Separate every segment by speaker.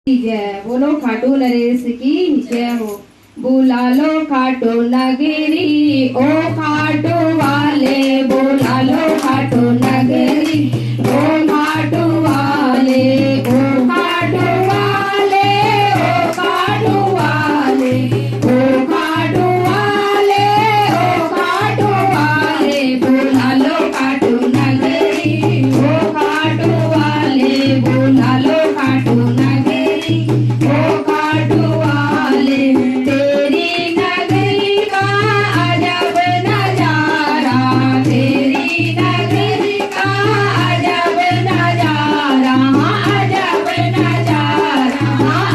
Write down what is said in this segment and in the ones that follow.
Speaker 1: जय बोलो खाटू नरेश की जय हो। बुला लो खाटू नगरी ओ खाटू वाले, बुला लो खाटू नगरी ओ खाटू वाले, ओ खाटू वाले, ओ खाटू वाले, ओ खाटू वाले, ओ खाटू वाले, बुला लो खाटू नगरी ओ खाटू वाले, बुला लो खाटू नगरी ओ खाटू वाले। तेरी नगरी का अजब नजारा, तेरी नगरी का अजब नजारा, अजब नजारा,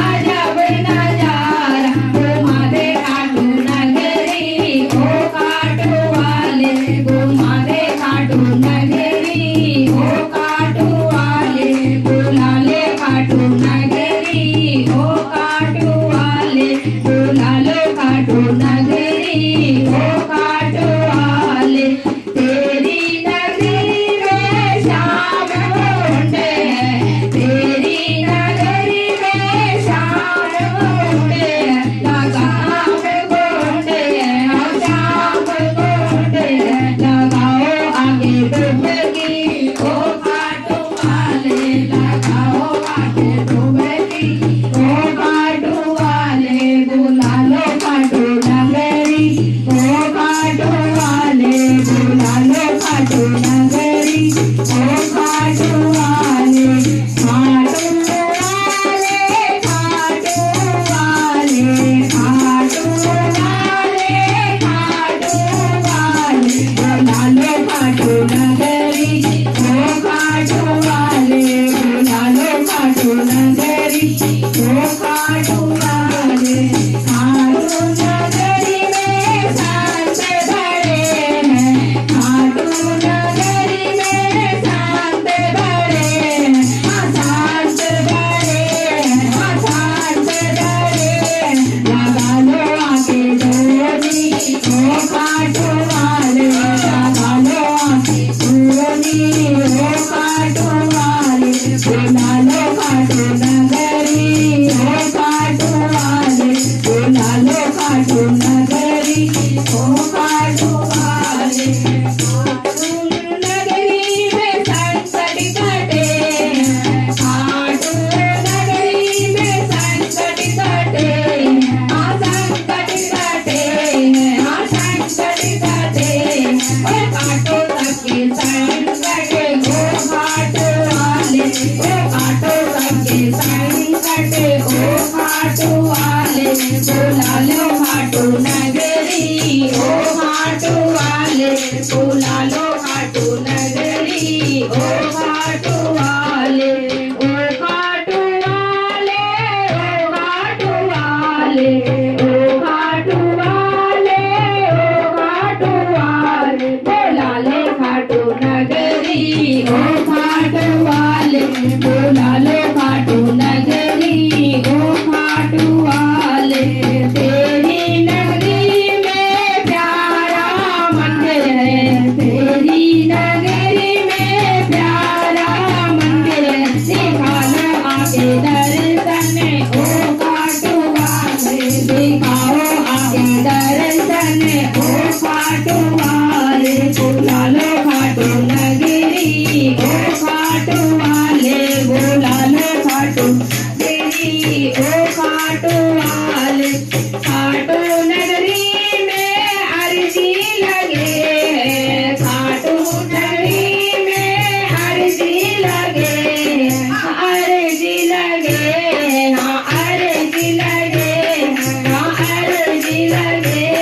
Speaker 1: अजब नजारा। घुमा दे खाटू नगरी ओ खाटू वाले, घुमा दे खाटू नगरी ओ खाटू वाले, बुला ले खाटू नगरी ओ खाटू वाले, बुला लो खाटू नगरी ओ खाटू वाले। तेरी नगरी में श्याम मुंडे हैं, तेरी नगरी में श्याम मुंडे हैं, लगाओ मुंडे हैं, श्याम मुंडे हैं, लगाओ आगे डुबकी ओ खाटू वाले, लगाओ आगे डुबकी ओ खाटू वाले, बुला लो खाटू नगरी ओ खाटू वाले, बुला लो खाटू नगरी ओ खाटू वाले। खाटू वाले, खाटू वाले, खाटू वाले, खाटू वाले, बुला लो खाटू नगरी ओ खाटू वाले, बुला लो खाटू नगरी ओ खाटू वाले। खाटू नगरी में संत बड़े हैं, खाटू नगरी में संत बड़े हैं, संत बड़े हैं, संत बड़े हैं, लगा लो आके डोरी ओ खाटू वाले, लगा लो आके डोरी ओ खाटू वाले, बुला लो खाटू नगरी ओ खाटू वाले, बुला लो खाटू नगरी ओ खाटू वाले। खाटू नगरी में संकट कटे हैं, खाटू नगरी में संकट कटे हैं, संकट कटे हैं, संकट कटे हैं, ओ काटो सबके संकट ओ खाटू वाले, ओ काटो सबके संकट ओ खाटू वाले, बुला लो खाटू नगरी ओ खाटू वाले, बुला लो खाटू नगरी ओ खाटू वाले। ओ खाटू वाले, ओ खाटू वाले, ओ खाटू वाले, ओ खाटू वाले, बुला ले खाटू नगरी ओ खाटू वाले, बुला लो खाटू नगरी ओ खाटू वाले। तेरी नगरी में प्यारा मंदिर है, तेरी नगरी में प्यारा मंदिर है, दिखाना आके दर्शन ओ खाटू वाले, दिखाओ आके दर्शन ओ खाटू वाले, बुला लो खाटू नगरी ओ खाटू वाले, बुला लो खाटू नगरी ओ खाटू वाले। खाटू नगरी में अर्जी लगे है, खाटू नगरी में अर्जी लगे है, अर्जी लगे, हाँ अर्जी लगे, हाँ अर्जी लगे,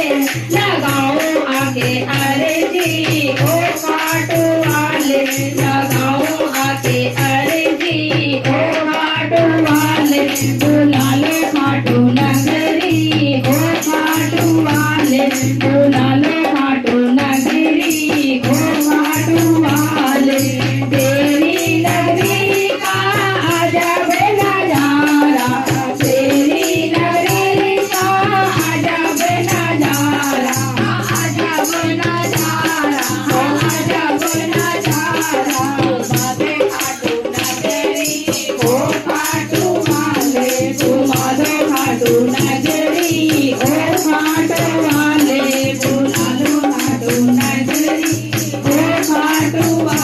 Speaker 1: लगाओ आगे अर्जी ओ खाटू वाले, लगाओ आगे अर्जी ओ खाटू वाले, बुला लो खाटू नगरी ओ खाटू वाले, बुला लो खाटू नगरी ओ खाटू वाले। तेरी नगरी का अजब नजारा, तेरी नगरी का अजब नजारा, अजब नजारा, अजब नजारा। बाबे खाटू नगरी ओ खाटू वाले, ખાટુ